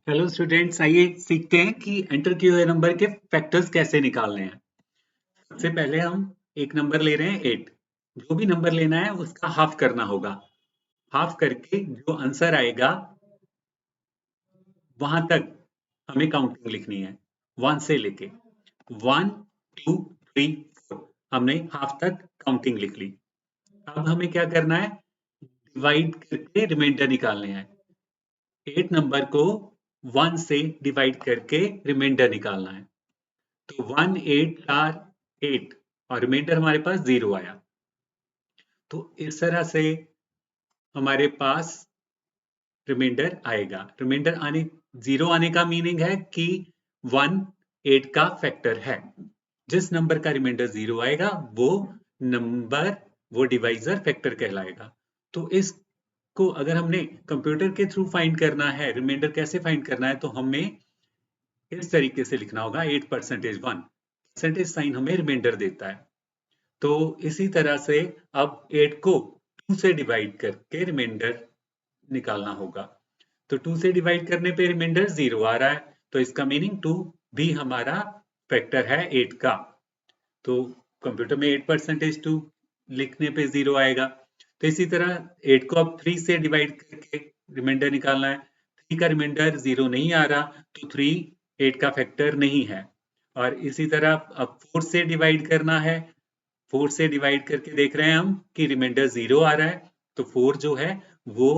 Hello students, आइए सीखते हैं कि एंटर किए हुए नंबर के फैक्टर्स कैसे निकालने हैं। सबसे पहले हम एक नंबर ले रहे हैं 8। जो भी नंबर लेना है उसका हाफ करना होगा। हाफ करके जो आंसर आएगा वहां तक हमें काउंटिंग लिखनी है, 1 से लेके 1 2 3 4। हमने हाफ तक काउंटिंग लिख ली। अब हमें क्या करना है, डिवाइड करके रिमाइंडर निकालने हैं। 8 नंबर को 1 से डिवाइड करके रिमाइंडर निकालना है। तो 1 8 आर 8 और रिमाइंडर हमारे पास 0 आया। तो इस तरह से हमारे पास रिमाइंडर आएगा। रिमाइंडर आने 0 आने का मीनिंग है कि 1 8 का फैक्टर है। जिस नंबर का रिमाइंडर 0 आएगा वो नंबर, वो डिवाइजर फैक्टर कहलाएगा। तो इसको अगर हमने कंप्यूटर के थ्रू फाइंड करना है, रिमाइंडर कैसे फाइंड करना है, तो हमें इस तरीके से लिखना होगा। 8%1 परसेंटेज साइन हमें रिमाइंडर देता है। तो इसी तरह से अब 8 को 2 से डिवाइड करके रिमाइंडर निकालना होगा। तो 2 से डिवाइड करने पे रिमाइंडर 0 आ रहा है, तो इसका मीनिंग 2 भी हमारा फैक्टर है 8 का। तो कंप्यूटर में 8%2 लिखने पे 0 आएगा। तो इसी तरह 8 को अब 3 से डिवाइड करके रिमाइंडर निकालना है। 3 का रिमाइंडर 0 नहीं आ रहा, तो 3 8 का फैक्टर नहीं है। और इसी तरह अब 4 से डिवाइड करना है। 4 से डिवाइड करके देख रहे हैं हम कि रिमाइंडर 0 आ रहा है, तो 4 जो है वो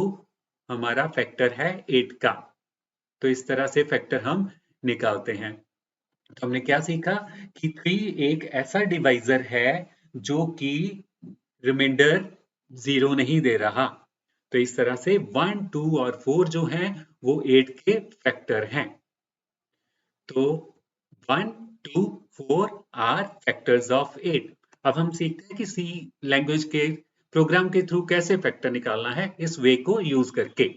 हमारा फैक्टर है 8 का। तो इस तरह से फैक्टर हम निकालते हैं। तो हमने क्या सीखा कि 3 एक ऐसा डिवाइजर है जो कि रिमाइंडर 0 नहीं दे रहा। तो इस तरह से 1 2 और 4 जो हैं वो 8 के फैक्टर हैं। तो 1 2 4 आर फैक्टर्स ऑफ 8। अब हम सीखते हैं कि सी लैंग्वेज के प्रोग्राम के थ्रू कैसे फैक्टर निकालना है इस वे को यूज करके।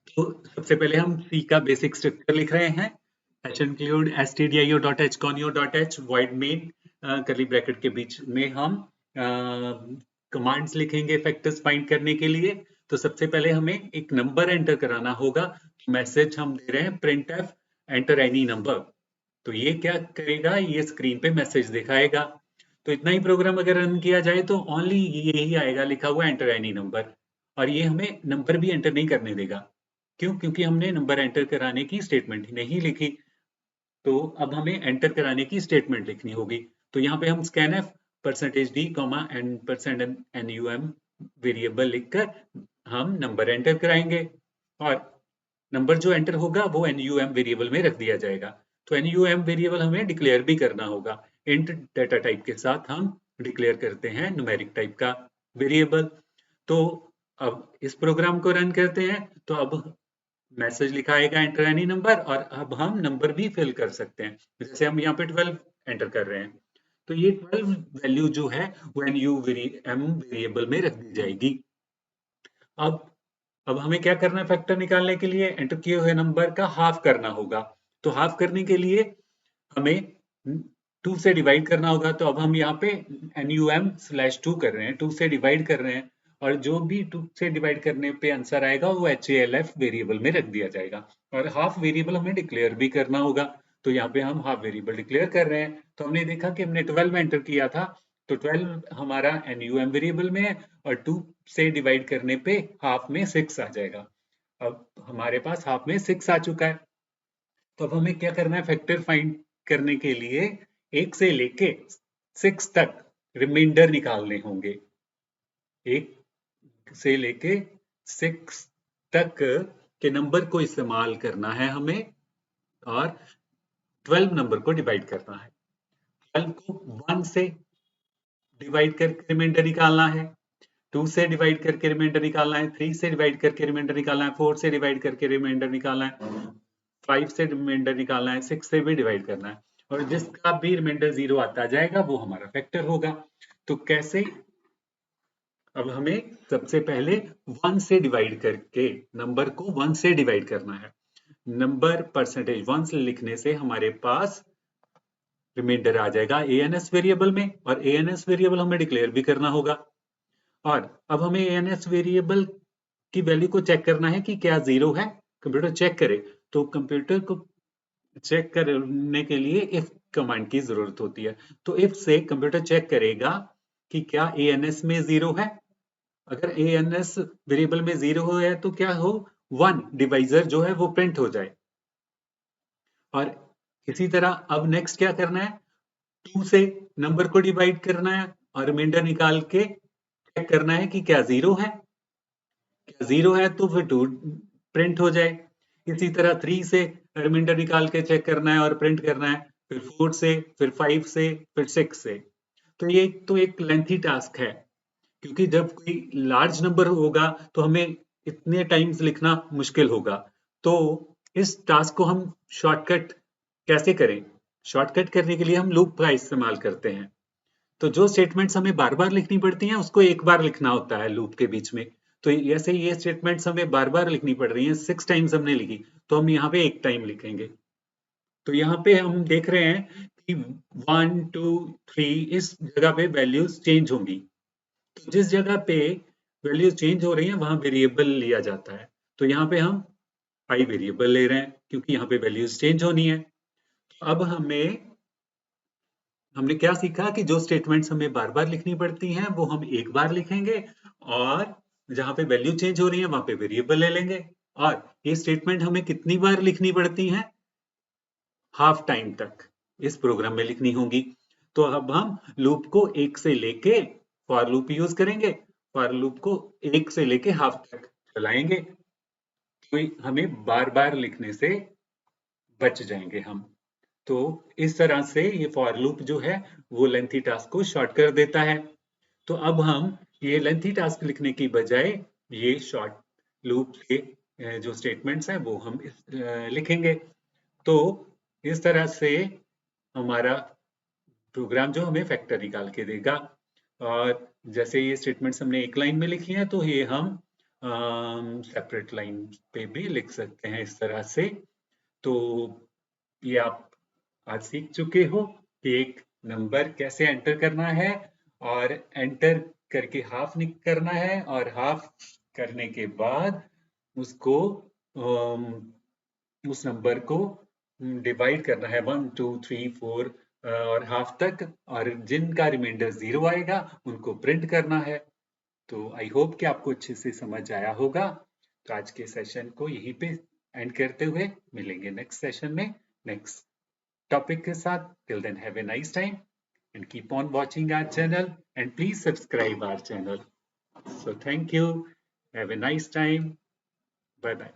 तो सबसे पहले हम सी का बेसिक स्ट्रक्चर लिख रहे हैं। h include stdio.h conio.h void main करली ब्रैकेट के बीच में हम कमांड्स लिखेंगे फैक्टर्स फाइंड करने के लिए। तो सबसे पहले हमें एक नंबर एंटर कराना होगा। मैसेज हम दे रहे हैं print F enter any number. तो ये क्या करेगा, ये स्क्रीन पे मैसेज दिखाएगा। तो इतना ही प्रोग्राम अगर रन किया जाए तो ओनली यही आएगा लिखा हुआ एंटर एनी नंबर। और ये हमें नंबर भी एंटर नहीं करने देगा। क्यों? क्योंकि हमने नंबर एंटर कराने की स्टेटमेंट ही नहीं लिखी। तो अब हमें एंटर कराने की स्टेटमेंट लिखनी होगी। तो यहाँ पे हम scanf %d, N percent N U M variable लिखकर हम नंबर एंटर कराएंगे। और नंबर जो एंटर होगा वो NUM वेरिएबल में रख दिया जाएगा। तो NUM वेरिएबल हमें डिक्लेयर भी करना होगा। इंट डाटा टाइप के साथ हम डिक्लेयर करते हैं न्यूमेरिक टाइप का वेरिएबल। तो अब इस प्रोग्राम को रन करते हैं। तो अब मैसेज लिखा आएगा एंटर एनी नंबर, और अब हम नंबर भी फिल कर सकते हैं। जैसे हम यहाँ पे 12 एंटर कर रहे हैं, तो ये 12 वैल्यू जो है वो NUM वेरिएबल में रख दी जाएगी। अब अब हमें क्या करना है, फैक्टर निकालने के लिए एंटर किए हुए नंबर का हाफ करना होगा। तो हाफ करने के लिए हमें 2 से डिवाइड करना होगा। तो अब हम यहाँ पे NUM/2 कर रहे हैं, 2 से डिवाइड कर रहे हैं। और जो भी 2 से डिवाइड करने पे आंसर आएगा वो HALF वेरिएबल में रख दिया जाएगा। और हाफ वेरिएबल हमें डिक्लेयर भी करना होगा। तो यहाँ पे हम हाफ वेरिएबल डिक्लेयर कर रहे हैं। तो हमने देखा कि हमने 12 में एंटर किया था, तो 12 हमारा NUM वेरिएबल में है, और 2 से डिवाइड करने पे हाफ में 6 आ जाएगा। अब हमारे पास हाफ में 6 आ चुका है। तो अब हमें क्या करना है, फैक्टर फाइंड करने के लिए 1 से लेके 6 तक रिमाइंडर निकालने होंगे। 1 से लेके 6 तक के नंबर को इस्तेमाल करना है हमें, और 12 नंबर को डिवाइड करना है। 12 को 1 से डिवाइड करके रिमाइंडर निकालना है, 2 से डिवाइड करके रिमाइंडर निकालना है, 3 से डिवाइड करके रिमाइंडर निकालना है, 4 से डिवाइड करके रिमाइंडर निकालना है, 5 से रिमाइंडर निकालना है, 6 से भी डिवाइड करना है। और जिसका भी रिमाइंडर 0 आता जाएगा वो हमारा फैक्टर होगा। तो कैसे, अब हमें सबसे पहले 1 से डिवाइड करके नंबर को 1 से डिवाइड करना है। नंबर %1 से लिखने से हमारे पास रिमाइंडर आ जाएगा ANS वेरिएबल में, और ANS वेरिएबल हमें डिक्लेयर भी करना होगा। और अब हमें ANS वेरिएबल की वैल्यू को चेक करना है कि क्या 0 है। कंप्यूटर चेक करे, तो कंप्यूटर को चेक करने के लिए इफ कमांड की जरूरत होती है। तो इफ से कंप्यूटर चेक करेगा कि क्या ANS में 0 है। अगर ANS वेरिएबल में 0 है तो क्या हो, 1 डिवाइजर जो है वो प्रिंट हो जाए। और इसी तरह अब नेक्स्ट क्या करना है, 2 से नंबर को डिवाइड करना है और रिमाइंडर निकाल के चेक करना है कि क्या 0 है। क्या 0 है तो फिर 2 प्रिंट हो जाए। इसी तरह 3 से रिमाइंडर निकाल के चेक करना है और प्रिंट करना है, फिर 4 से, फिर 5 से, फिर 6 से। तो ये तो एक लेंथी टास्क है, क्योंकि जब कोई लार्ज नंबर होगा तो हमें इतने टाइम्स लिखना मुश्किल होगा। तो इस टास्क को हम शॉर्टकट कैसे करें? शॉर्टकट करने के लिए हम लूप का इस्तेमाल करते हैं। तो जो स्टेटमेंट्स हमें बार बार लिखनी पड़ती हैं उसको एक बार लिखना होता है लूप के बीच में। तो ऐसे ये स्टेटमेंट्स हमें बार बार लिखनी पड़ रही हैं, 6 टाइम्स हमने लिखी, तो हम यहाँ पे एक टाइम लिखेंगे। तो यहाँ पे हम देख रहे हैं कि 1 2 3 इस जगह पे वैल्यूज चेंज होंगी। तो जिस जगह पे वैल्यूज चेंज हो रही है वहां वेरिएबल लिया जाता है। तो यहाँ पे हम आई वेरिएबल ले रहे हैं क्योंकि यहाँ पे वैल्यूज चेंज होनी है। अब हमने क्या सीखा कि जो स्टेटमेंट्स हमें बार बार लिखनी पड़ती हैं वो हम एक बार लिखेंगे, और जहां पे वैल्यू चेंज हो रही है वहां पे वेरिएबल ले लेंगे। और ये स्टेटमेंट हमें कितनी बार लिखनी पड़ती हैं, हाफ टाइम तक इस प्रोग्राम में लिखनी होंगी। तो अब हम लूप को एक से लेके फॉर लूप यूज करेंगे, फॉर लूप को एक से लेके हाफ तक चलाएंगे, तो हमें बार बार लिखने से बच जाएंगे हम। तो इस तरह से ये फॉर लूप जो है वो लेंथी टास्क को शॉर्ट कर देता है। तो अब हम ये लेंथी टास्क लिखने की बजाय ये शॉर्ट लूप के जो स्टेटमेंट्स हैं वो हम लिखेंगे। तो इस तरह से हमारा प्रोग्राम जो हमें फैक्टर निकाल के देगा। और जैसे ये स्टेटमेंट्स हमने एक लाइन में लिखी हैं तो ये हम सेपरेट लाइन पे भी लिख सकते हैं इस तरह से। तो ये आप आज सीख चुके हो कि एक नंबर कैसे एंटर करना है, और एंटर करके हाफ करना है, और हाफ करने के बाद उसको उस नंबर को डिवाइड करना है 1 2 3 4 और हाफ तक, और जिनका रिमाइंडर 0 आएगा उनको प्रिंट करना है। तो आई होप कि आपको अच्छे से समझ आया होगा। तो आज के सेशन को यहीं पे एंड करते हुए मिलेंगे नेक्स्ट सेशन में नेक्स्ट topic के साथ। Till then, have a nice time and keep on watching our channel, and please subscribe our channel. So thank you. Have a nice time. Bye bye.